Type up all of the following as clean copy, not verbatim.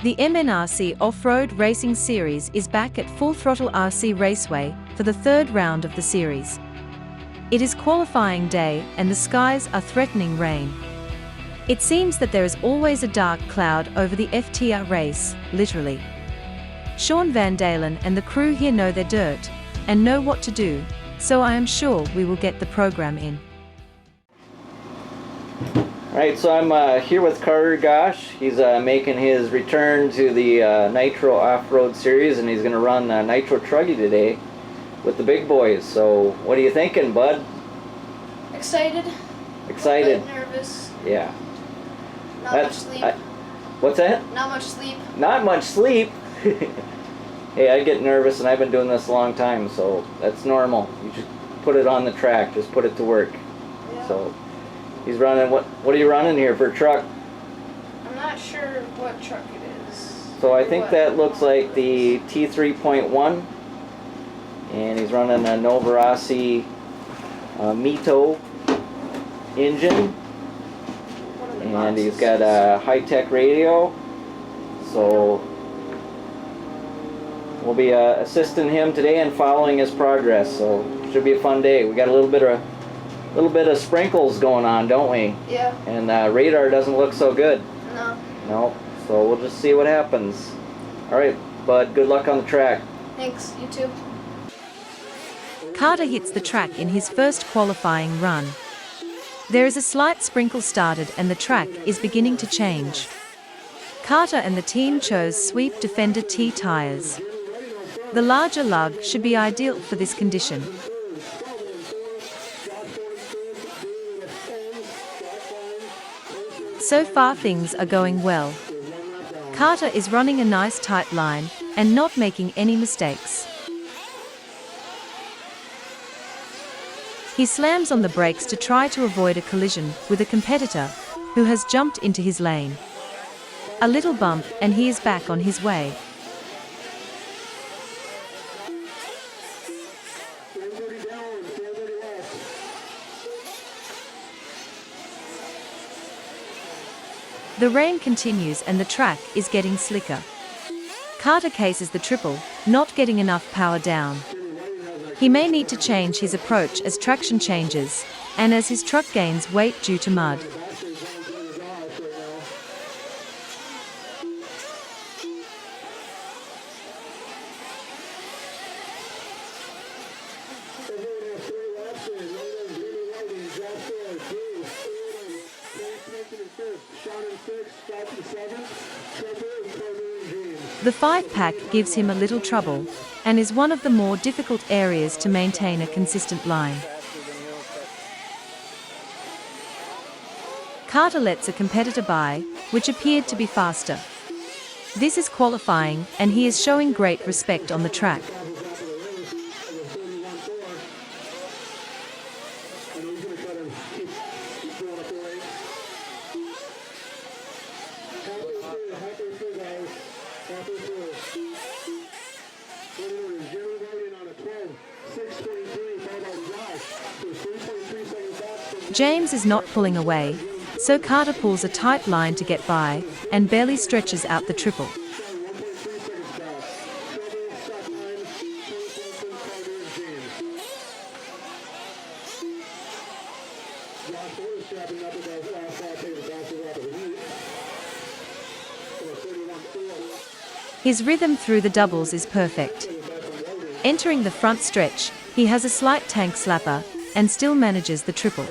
The MNRC Offroad Racing Series is back at Full Throttle RC Raceway for the third round of the series. It is qualifying day and the skies are threatening rain. It seems that there is always a dark cloud over the FTR race, literally. Sean Van Dalen and the crew here know their dirt and know what to do, so I am sure we will get the program in. Alright, so I'm here with Carter Gosh. He's making his return to the Nitro Offroad Series, and he's going to run Nitro Truggy today with the big boys. So what are you thinking, bud? Excited. Excited. A bit nervous. Yeah. Not much sleep. What's that? Not much sleep. Not much sleep? Hey, I get nervous, and I've been doing this a long time, so that's normal. You just put it on the track, just put it to work. Yeah. So he's running, what are you running here for a truck? I'm not sure what truck it is. So I think that looks like the T3.1, and he's running a Novarasi Mito engine, and he's got a high-tech radio, so we'll be assisting him today and following his progress, so it should be a fun day. We got a little bit of sprinkles going on, don't we? Yeah. And radar doesn't look so good. No. No, so we'll just see what happens. Alright, bud, good luck on the track. Thanks, you too. Carter hits the track in his first qualifying run. There is a slight sprinkle started and the track is beginning to change. Carter and the team chose Sweep Defender T tires. The larger lug should be ideal for this condition. So far things are going well. Carter is running a nice tight line and not making any mistakes. He slams on the brakes to try to avoid a collision with a competitor who has jumped into his lane. A little bump and he is back on his way. The rain continues and the track is getting slicker. Carter cases the triple, not getting enough power down. He may need to change his approach as traction changes, and as his truck gains weight due to mud. The 5-pack gives him a little trouble, and is one of the more difficult areas to maintain a consistent line. Carter lets a competitor by, which appeared to be faster. This is qualifying, and he is showing great respect on the track. James is not pulling away, so Carter pulls a tight line to get by, and barely stretches out the triple. His rhythm through the doubles is perfect. Entering the front stretch, he has a slight tank slapper, and still manages the triple.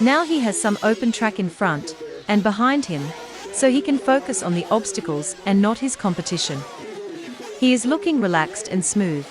Now he has some open track in front and behind him, so he can focus on the obstacles and not his competition. He is looking relaxed and smooth.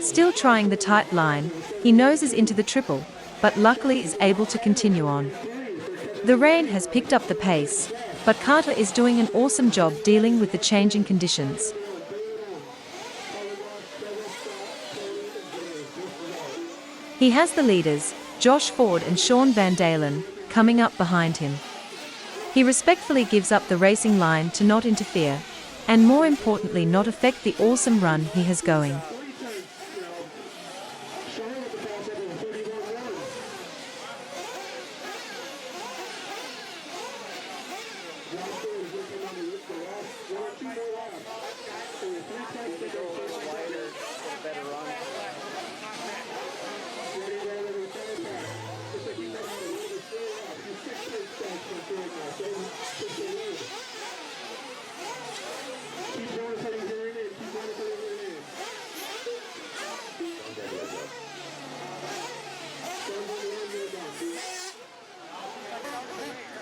Still trying the tight line, he noses into the triple, but luckily is able to continue on. The rain has picked up the pace, but Carter is doing an awesome job dealing with the changing conditions. He has the leaders, Josh Ford and Sean Van Dalen, coming up behind him. He respectfully gives up the racing line to not interfere, and more importantly not affect the awesome run he has going.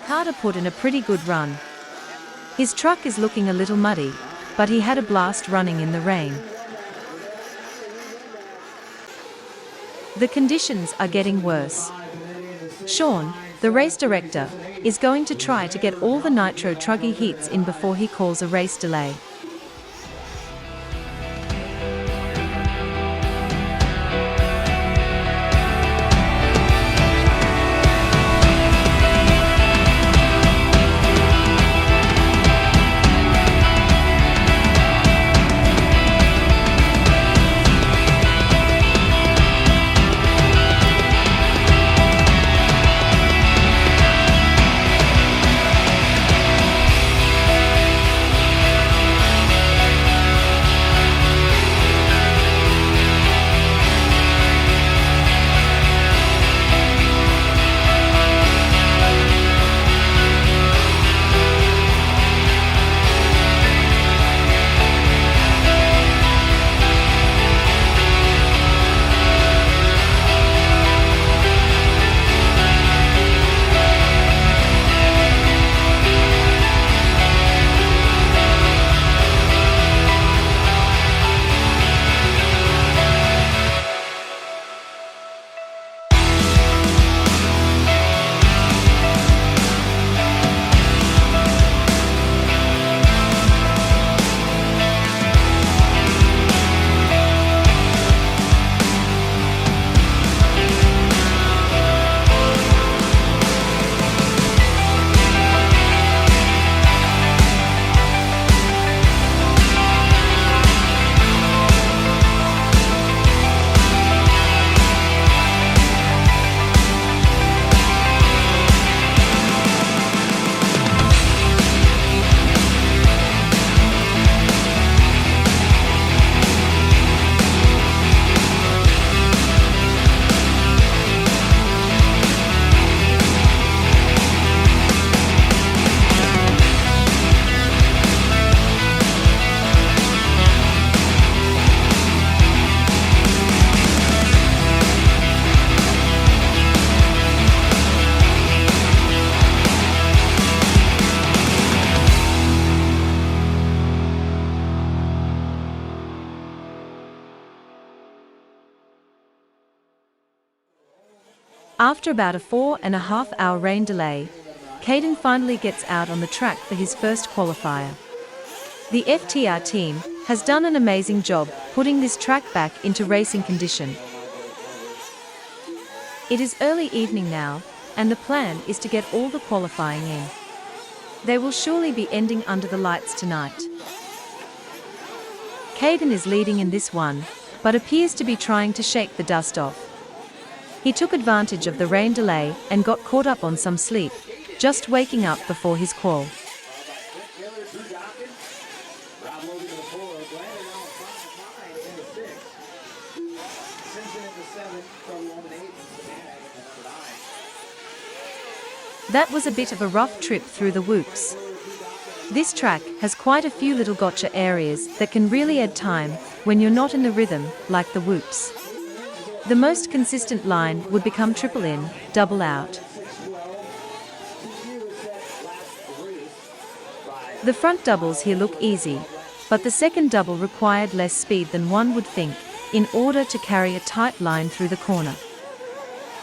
Carter put in a pretty good run. His truck is looking a little muddy, but he had a blast running in the rain. The conditions are getting worse. Sean, the race director, is going to try to get all the nitro Truggy heats in before he calls a race delay. After about a 4.5-hour rain delay, Kaden finally gets out on the track for his first qualifier. The FTR team has done an amazing job putting this track back into racing condition. It is early evening now, and the plan is to get all the qualifying in. They will surely be ending under the lights tonight. Kaden is leading in this one, but appears to be trying to shake the dust off. He took advantage of the rain delay and got caught up on some sleep, just waking up before his qual. That was a bit of a rough trip through the whoops. This track has quite a few little gotcha areas that can really add time when you're not in the rhythm, like the whoops. The most consistent line would become triple in, double out. The front doubles here look easy, but the second double required less speed than one would think, in order to carry a tight line through the corner.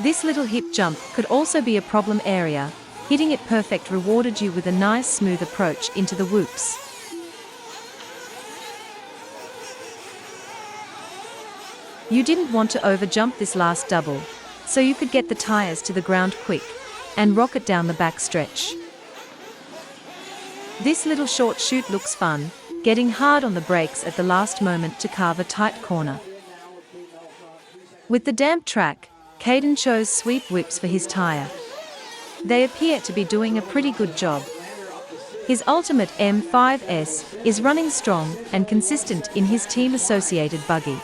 This little hip jump could also be a problem area. Hitting it perfect rewarded you with a nice smooth approach into the whoops. You didn't want to overjump this last double, so you could get the tires to the ground quick and rocket down the back stretch. This little short chute looks fun, getting hard on the brakes at the last moment to carve a tight corner. With the damp track, Kaden chose sweep whips for his tire. They appear to be doing a pretty good job. His Ultimate M5S is running strong and consistent in his team-associated buggy.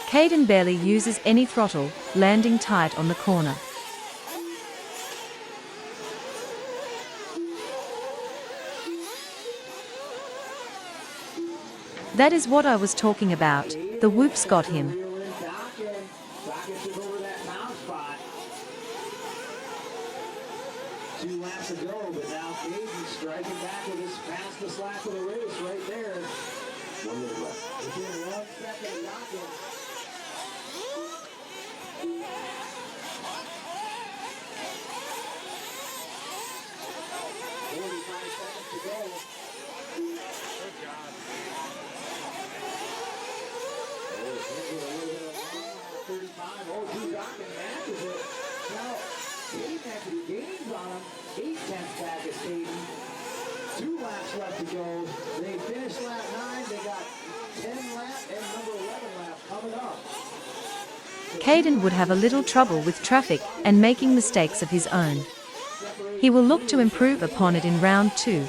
Kaden barely uses any throttle, landing tight on the corner. That is what I was talking about, the whoops got him. 2 laps ago, but now Kaden striking back with his fastest lap of the race right there. 1 minute left. Within 1 second of knocking. 45 seconds to go. Good job. Oh, 35. Oh, Drew Dockin matches it. Now, Kaden actually gains on him. 8/10 back at Kaden. 2 laps left to go. They finished lap 9. They got 10 lap and number 11 lap coming up. Kaden would have a little trouble with traffic and making mistakes of his own. He will look to improve upon it in round 2.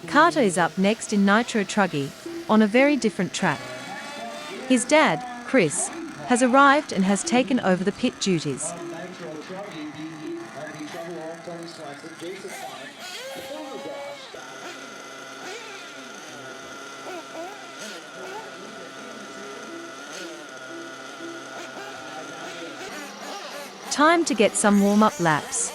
Carter is up next in Nitro Truggy, on a very different track. His dad, Chris, has arrived and has taken over the pit duties. Time to get some warm-up laps.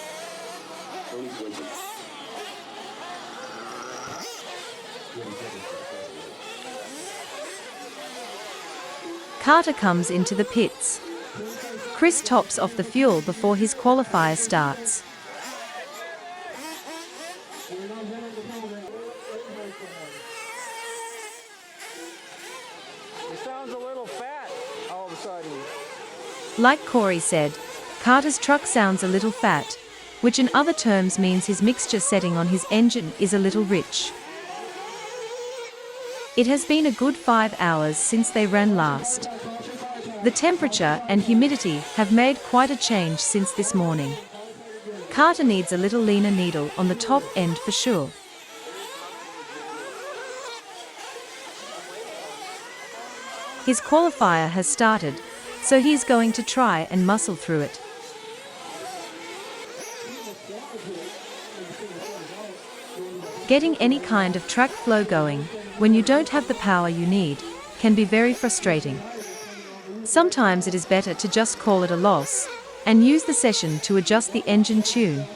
Carter comes into the pits. Chris tops off the fuel before his qualifier starts. It sounds a little fat all of a sudden. Like Corey said, Carter's truck sounds a little fat, which in other terms means his mixture setting on his engine is a little rich. It has been a good 5 hours since they ran last. The temperature and humidity have made quite a change since this morning. Carter needs a little leaner needle on the top end for sure. His qualifier has started, so he is going to try and muscle through it. Getting any kind of track flow going, when you don't have the power you need, can be very frustrating. Sometimes it is better to just call it a loss, and use the session to adjust the engine tune.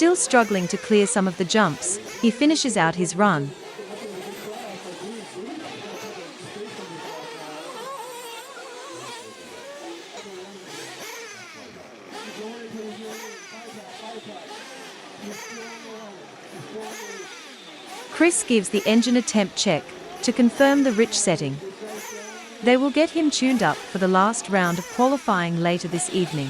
still struggling to clear some of the jumps, he finishes out his run. Chris gives the engine a temp check to confirm the rich setting. They will get him tuned up for the last round of qualifying later this evening.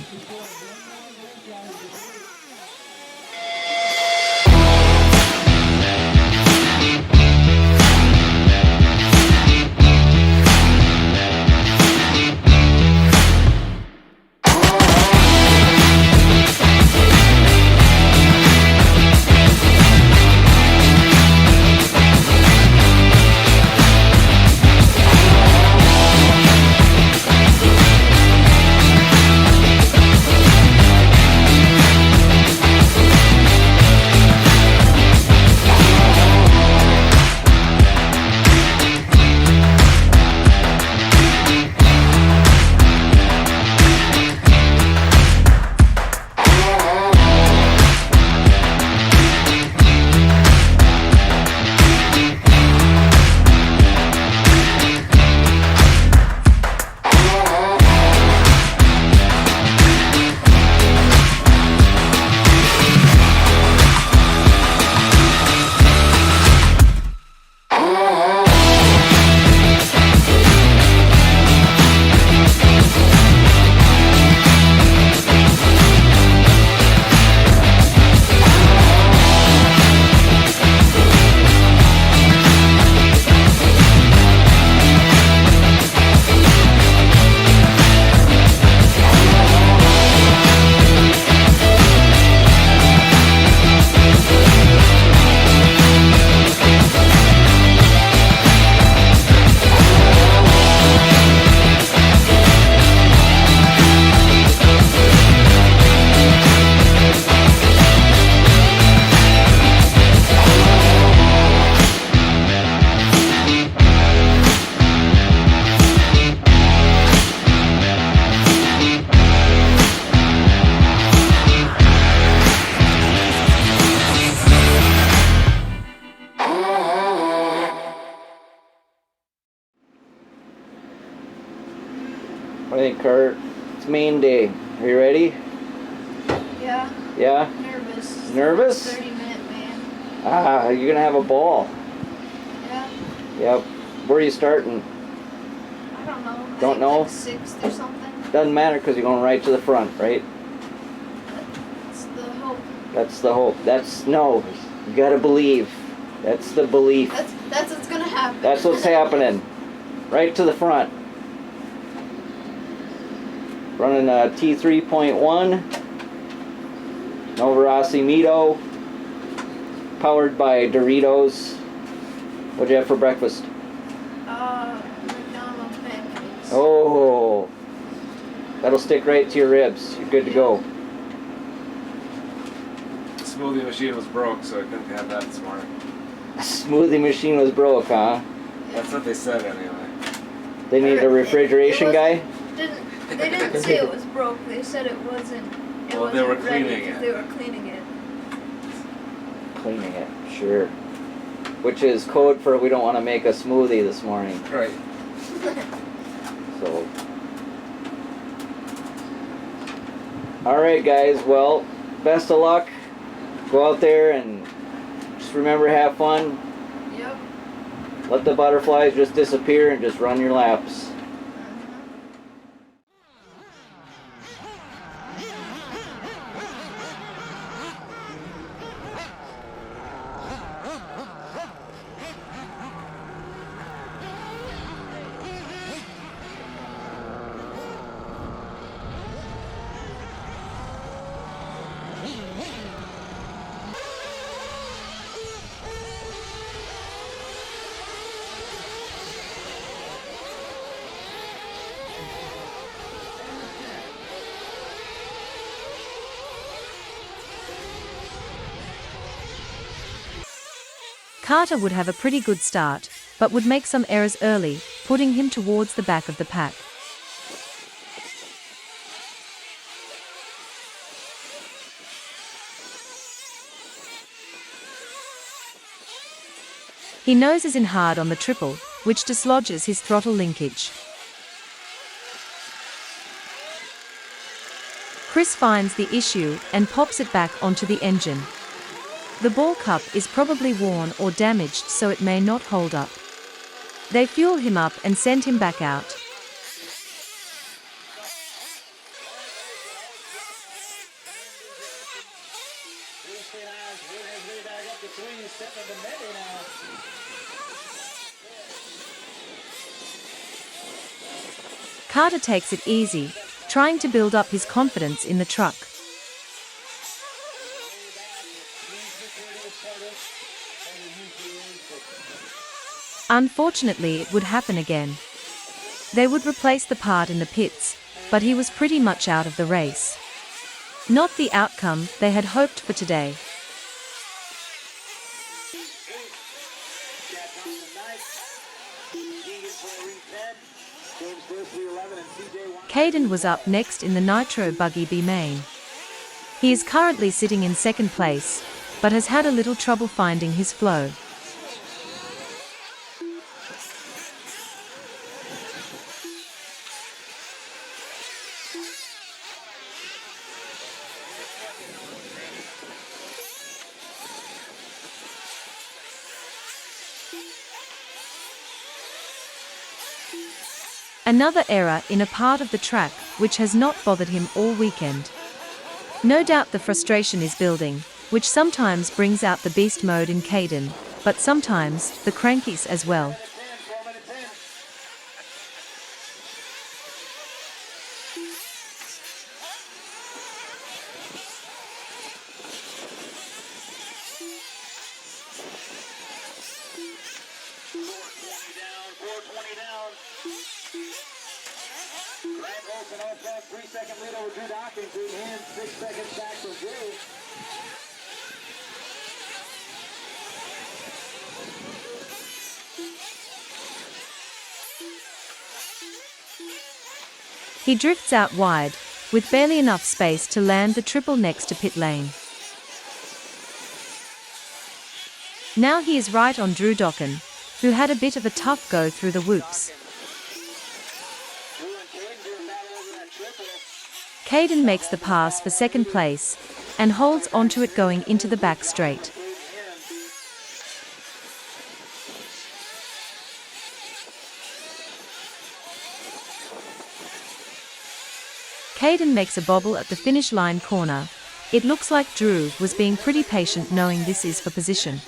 What do you think, Kurt? It's main day. Are you ready? Yeah. Yeah? Nervous. Nervous? 30-minute man. Ah, you're gonna have a ball. Yeah. Yep. Where are you starting? I don't know. I Don't think know? Like 6th or something. Doesn't matter because you're going right to the front, right? That's the hope. That's the hope. That's no. You gotta believe. That's the belief. That's what's gonna happen. That's what's happening. Right to the front. Running a T3.1 Novarossi Mito, powered by Doritos. What'd you have for breakfast? McDonald's pancakes. Oh, that'll stick right to your ribs. You're good to go. The smoothie machine was broke, so I couldn't have that this morning. Smoothie machine was broke, huh? That's what they said anyway. They need a refrigeration guy? They didn't say it was broke. They said it wasn't. Well, they were wasn't ready cleaning 'cause it. They were cleaning it. Cleaning it, sure. Which is code for we don't want to make a smoothie this morning. Right. So, alright guys, well, best of luck. Go out there and just remember, have fun. Yep. Let the butterflies just disappear and just run your laps. Carter would have a pretty good start, but would make some errors early, putting him towards the back of the pack. He noses in hard on the triple, which dislodges his throttle linkage. Chris finds the issue and pops it back onto the engine. The ball cup is probably worn or damaged, so it may not hold up. They fuel him up and send him back out. Carter takes it easy, trying to build up his confidence in the truck. Unfortunately, it would happen again. They would replace the part in the pits, but he was pretty much out of the race. Not the outcome they had hoped for today. Kaden was up next in the Nitro Buggy B main. He is currently sitting in second place, but has had a little trouble finding his flow. Another error in a part of the track which has not bothered him all weekend. No doubt the frustration is building, which sometimes brings out the beast mode in Kaden, but sometimes the crankies as well. An 3-second lead over Drew Dawkins, and 6 seconds back from Drew. He drifts out wide, with barely enough space to land the triple next to pit lane. Now he is right on Drew Dawkins, who had a bit of a tough go through the whoops. Kaden makes the pass for second place, and holds onto it going into the back straight. Kaden makes a bobble at the finish line corner. It looks like Drew was being pretty patient, knowing this is for position.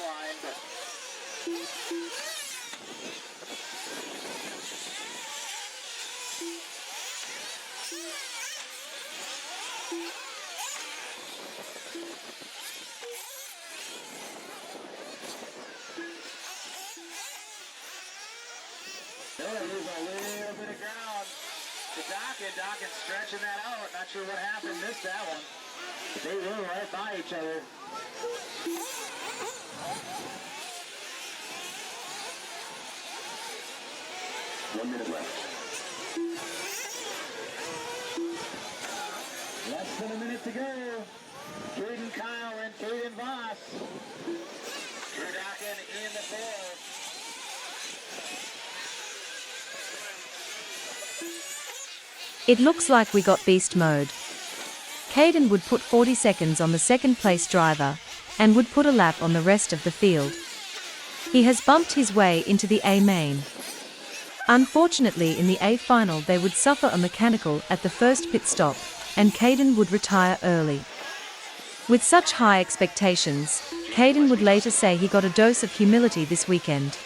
Dawkins stretching that out. Not sure what happened. Missed that one. They were right by each other. One minute left. Less than a minute to go. Kaden Kyle and Kaden Voss. Drew Dawkins in the fourth. It looks like we got beast mode. Kaden would put 40 seconds on the second place driver, and would put a lap on the rest of the field. He has bumped his way into the A main. Unfortunately, in the A final they would suffer a mechanical at the first pit stop, and Kaden would retire early. With such high expectations, Kaden would later say he got a dose of humility this weekend.